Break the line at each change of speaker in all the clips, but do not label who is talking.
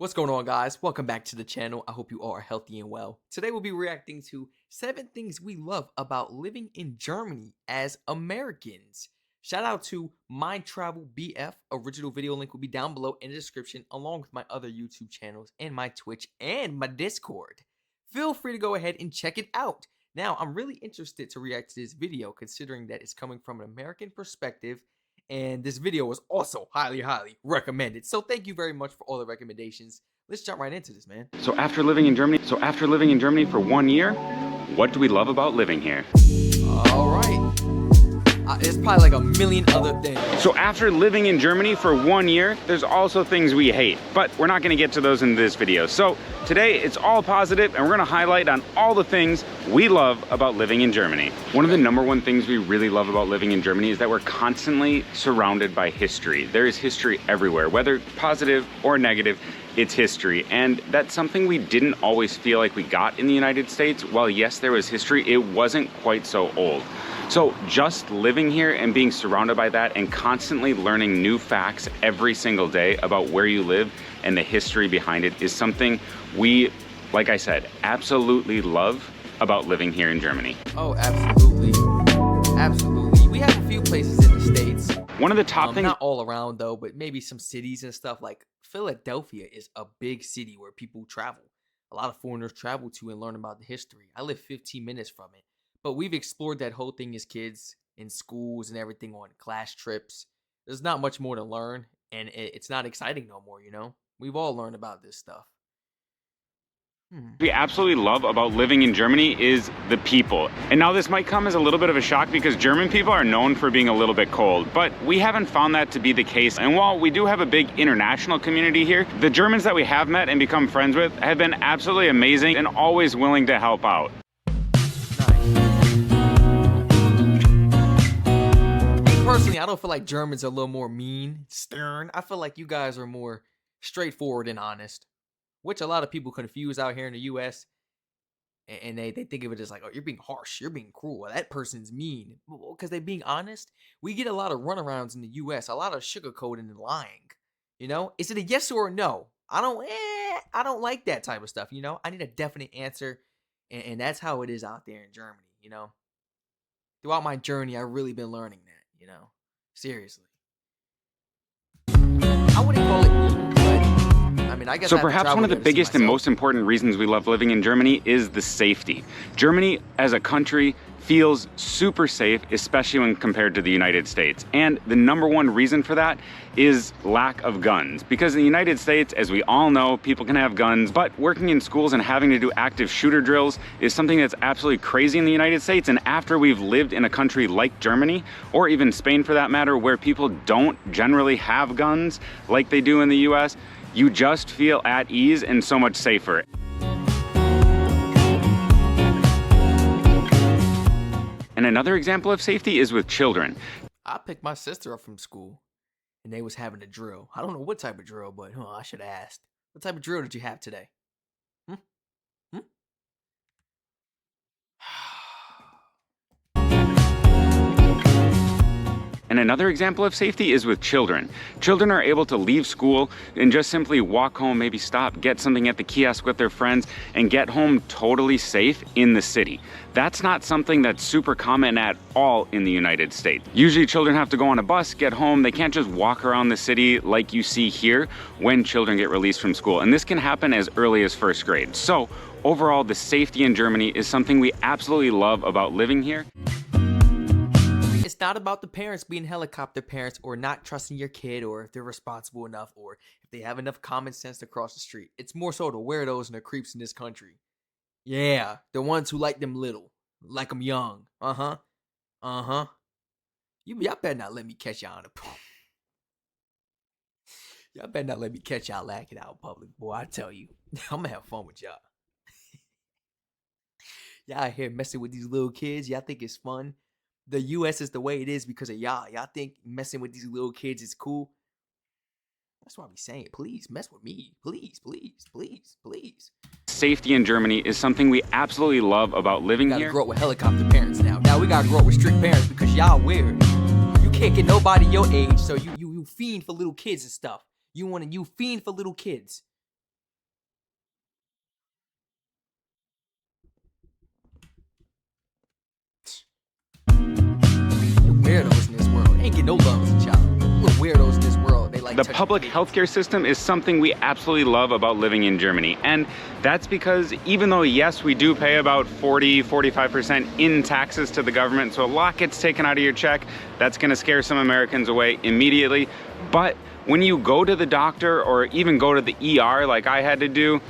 What's going on, guys? Welcome back to the channel. I hope you all are healthy and well. Today we'll be reacting to 7 things we love about living in Germany as Americans. Shout out to My Travel BF. Original video link will be down below in the description, along with my other YouTube channels and my Twitch and my Discord. Feel free to go ahead and check it out. Now, I'm really interested to react to this video considering that it's coming from an American perspective. And this video was also highly recommended. So thank you very much for all the recommendations. Let's jump right into this, man.
So after living in Germany for 1 year, what do we love about living here?
All right. It's probably like a million other things.
So after living in Germany for 1 year, there's also things we hate, but we're not gonna get to those in this video. So today it's all positive and we're gonna highlight on all the things we love about living in Germany. One of the #1 things we really love about living in Germany is that we're constantly surrounded by history. There is history everywhere, whether positive or negative. It's history, and that's something we didn't always feel like we got in the United States. While yes, there was history, it wasn't quite so old. So just living here and being surrounded by that and constantly learning new facts every single day about where you live and the history behind it is something we, like I said, absolutely love about living here in Germany.
Oh, absolutely. Absolutely. We have a few places in the States.
One of the top things...
Not all around, though, but maybe some cities and stuff. Like Philadelphia is a big city where people travel. A lot of foreigners travel to and learn about the history. I live 15 minutes from it. But we've explored that whole thing as kids in schools and everything on class trips. There's not much more to learn, and it's not exciting no more, you know? We've all learned about this stuff.
We absolutely love about living in Germany is the people. And now this might come as a little bit of a shock because German people are known for being a little bit cold, but we haven't found that to be the case. And while we do have a big international community here, the Germans that we have met and become friends with have been absolutely amazing and always willing to help out.
Personally, I don't feel like Germans are a little more mean, stern. I feel like you guys are more straightforward and honest, which a lot of people confuse out here in the US. And they think of it as like, oh, you're being harsh, you're being cruel, that person's mean. Because they're being honest. We get a lot of runarounds in the US, a lot of sugarcoating and lying. You know, is it a yes or a no? I don't like that type of stuff, you know? I need a definite answer. And that's how it is out there in Germany, you know? Throughout my journey, I've really been learning that. You know, seriously. I wouldn't call it mean, but I mean, I guess.
So perhaps one of the biggest and most important reasons we love living in Germany is the safety. Germany as a country feels super safe, especially when compared to the United States. And the #1 reason for that is lack of guns. Because in the United States, as we all know, people can have guns, but working in schools and having to do active shooter drills is something that's absolutely crazy in the United States. And after we've lived in a country like Germany, or even Spain for that matter, where people don't generally have guns like they do in the US, you just feel at ease and so much safer. And another example of safety is with children.
I picked my sister up from school and they was having a drill. I don't know what type of drill, but I should have asked. What type of drill did you have today?
And another example of safety is with children. Children are able to leave school and just simply walk home, maybe stop, get something at the kiosk with their friends, and get home totally safe in the city. That's not something that's super common at all in the United States. Usually children have to go on a bus, get home. They can't just walk around the city like you see here when children get released from school. And this can happen as early as 1st grade. So overall, the safety in Germany is something we absolutely love about living here.
It's not about the parents being helicopter parents or not trusting your kid or if they're responsible enough or if they have enough common sense to cross the street. It's more so the weirdos and the creeps in this country. Yeah, the ones who like them little, like them young. Y'all better not let me catch y'all on the Y'all better not let me catch y'all lacking out in public, boy. I tell you, I'm gonna have fun with y'all. Y'all out here messing with these little kids. Y'all think it's fun. The US is the way it is because of y'all. Y'all think messing with these little kids is cool. That's why I be saying, please mess with me. Please, please, please, please.
Safety in Germany is something we absolutely love about living here.
We gotta grow up with helicopter parents now. Now we gotta grow up with strict parents because y'all weird. You can't get nobody your age, so you fiend for little kids and stuff. You fiend for little kids. weirdos in this world. They ain't get no love as a child. Little weirdos in this world. They like
The public healthcare system is something we absolutely love about living in Germany. And that's because even though, yes, we do pay about 40–45% in taxes to the government, so a lot gets taken out of your check, that's gonna scare some Americans away immediately. But when you go to the doctor or even go to the ER like I had to do,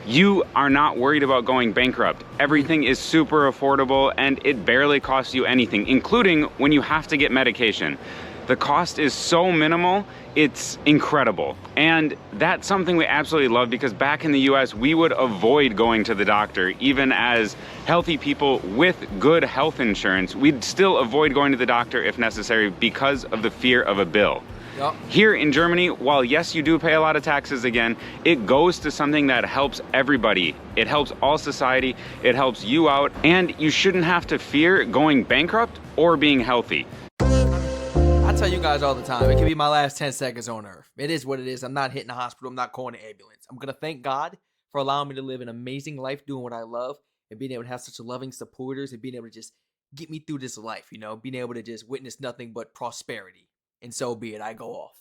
you are not worried about going bankrupt. Everything is super affordable and it barely costs you anything, including when you have to get medication. The cost is so minimal, it's incredible. And that's something we absolutely love, because back in the US, we would avoid going to the doctor. Even as healthy people with good health insurance, we'd still avoid going to the doctor if necessary because of the fear of a bill.
Yep.
Here in Germany, while yes, you do pay a lot of taxes again, it goes to something that helps everybody. It helps all society, it helps you out, and you shouldn't have to fear going bankrupt or being healthy.
I tell you guys all the time, it could be my last 10 seconds on earth. It is what it is. I'm not hitting the hospital. I'm not calling an ambulance. I'm going to thank God for allowing me to live an amazing life doing what I love, and being able to have such loving supporters, and being able to just get me through this life, you know, being able to just witness nothing but prosperity. And so be it. I go off.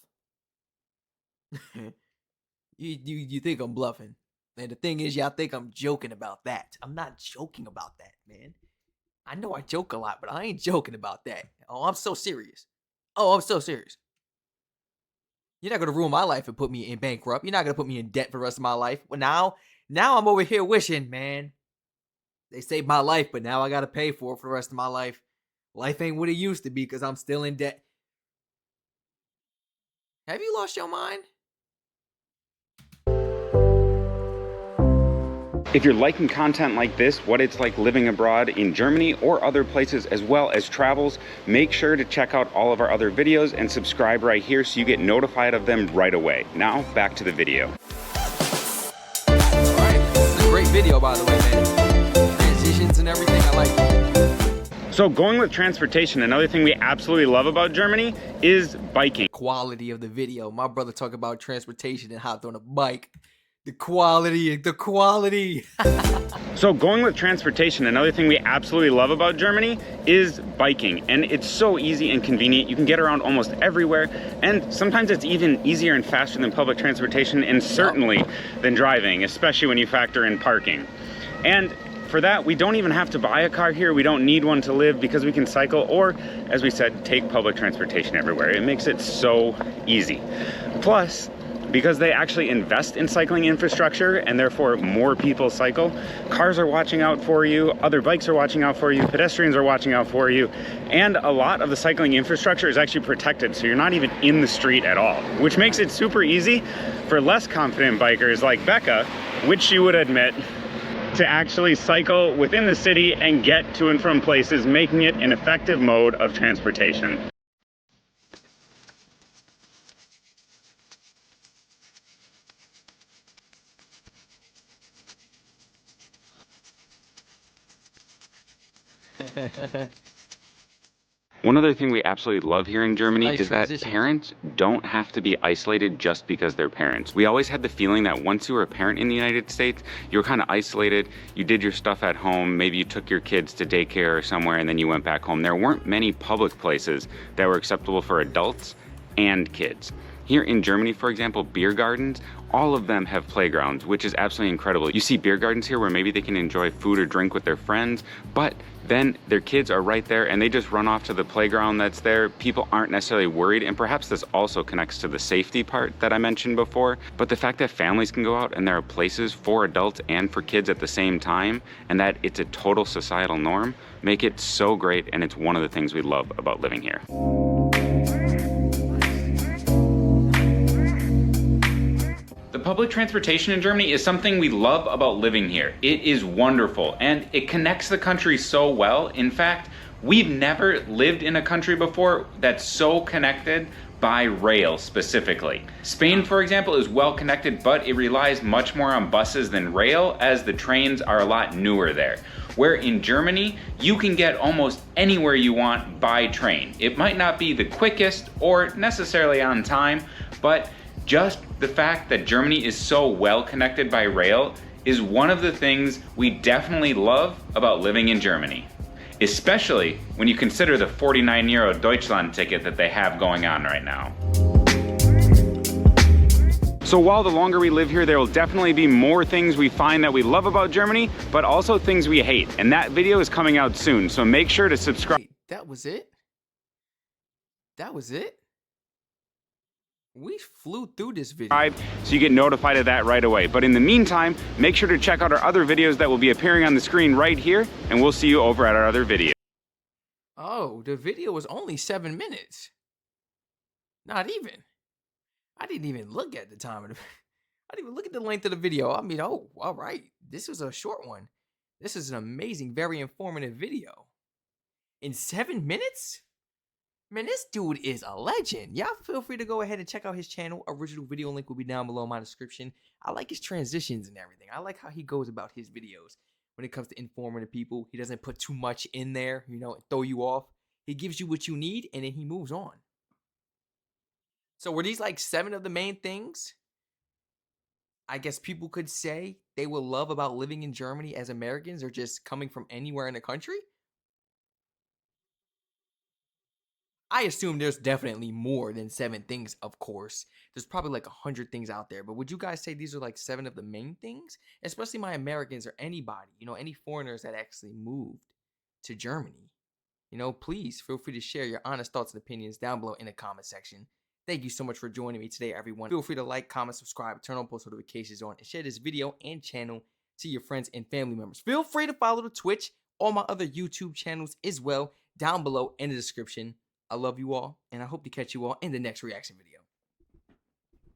you think I'm bluffing. And the thing is, y'all think I'm joking about that. I'm not joking about that, man. I know I joke a lot, but I ain't joking about that. Oh, I'm so serious. Oh, I'm so serious. You're not going to ruin my life and put me in bankrupt. You're not going to put me in debt for the rest of my life. Well, now I'm over here wishing, man. They saved my life, but now I got to pay for it for the rest of my life. Life ain't what it used to be because I'm still in debt. Have you lost your mind?
If you're liking content like this, what it's like living abroad in Germany or other places, as well as travels, make sure to check out all of our other videos and subscribe right here so you get notified of them right away. Now, back to the video.
All right, this is a great video, by the way, man. Transitions and everything, I like it.
So going with transportation, another thing we absolutely love about Germany is biking.
Quality of the video. My brother talked about transportation and hopped on a bike. The quality.
So going with transportation, another thing we absolutely love about Germany is biking. And it's so easy and convenient. You can get around almost everywhere. And sometimes it's even easier and faster than public transportation, and certainly than driving, especially when you factor in parking. And for that, we don't even have to buy a car here. We don't need one to live because we can cycle, or, as we said, take public transportation everywhere. It makes it so easy. Plus, because they actually invest in cycling infrastructure and therefore more people cycle, cars are watching out for you, other bikes are watching out for you, pedestrians are watching out for you, and a lot of the cycling infrastructure is actually protected, so you're not even in the street at all, which makes it super easy for less confident bikers like Becca, which she would admit, to actually cycle within the city and get to and from places, making it an effective mode of transportation. One other thing we absolutely love here in Germany is that parents don't have to be isolated just because they're parents. We always had the feeling that once you were a parent in the United States, you were kind of isolated. You did your stuff at home. Maybe you took your kids to daycare or somewhere and then you went back home. There weren't many public places that were acceptable for adults and kids. Here in Germany, for example, beer gardens, all of them have playgrounds, which is absolutely incredible. You see beer gardens here where maybe they can enjoy food or drink with their friends, but then their kids are right there and they just run off to the playground that's there. People aren't necessarily worried, and perhaps this also connects to the safety part that I mentioned before, but the fact that families can go out and there are places for adults and for kids at the same time, and that it's a total societal norm, make it so great, and it's one of the things we love about living here. Public transportation in Germany is something we love about living here. It is wonderful and it connects the country so well. In fact, we've never lived in a country before that's so connected by rail specifically. Spain, for example, is well connected, but it relies much more on buses than rail, as the trains are a lot newer there. Where in Germany, you can get almost anywhere you want by train. It might not be the quickest or necessarily on time, but just the fact that Germany is so well connected by rail is one of the things we definitely love about living in Germany. especially when you consider the 49 euro Deutschland ticket that they have going on right now. So while the longer we live here, there will definitely be more things we find that we love about Germany, but also things we hate. And that video is coming out soon, so make sure to subscribe.
Wait, that was it? That was it? We flew through this video.
So you get notified of that right away. But in the meantime, make sure to check out our other videos that will be appearing on the screen right here, and we'll see you over at our other video.
Oh, the video was only 7 minutes. Not even. I didn't even look at the time of the I didn't even look at the length of the video. I mean, oh, all right. This was a short one. This is an amazing, very informative video. In 7 minutes? Man, this dude is a legend. Y'all feel free to go ahead and check out his channel. Original video link will be down below in my description. I like his transitions and everything. I like how he goes about his videos. When it comes to informing the people, he doesn't put too much in there, you know, and throw you off. He gives you what you need, and then he moves on. So were these like 7 of the main things I guess people could say they will love about living in Germany as Americans or just coming from anywhere in the country? I assume there's definitely more than 7 things, of course. There's probably like 100 things out there. But would you guys say these are like 7 of the main things? Especially my Americans or anybody, you know, any foreigners that actually moved to Germany. You know, please feel free to share your honest thoughts and opinions down below in the comment section. Thank you so much for joining me today, everyone. Feel free to like, comment, subscribe, turn on post notifications on, and share this video and channel to your friends and family members. Feel free to follow the Twitch, all my other YouTube channels as well, down below in the description. I love you all, and I hope to catch you all in the next reaction video.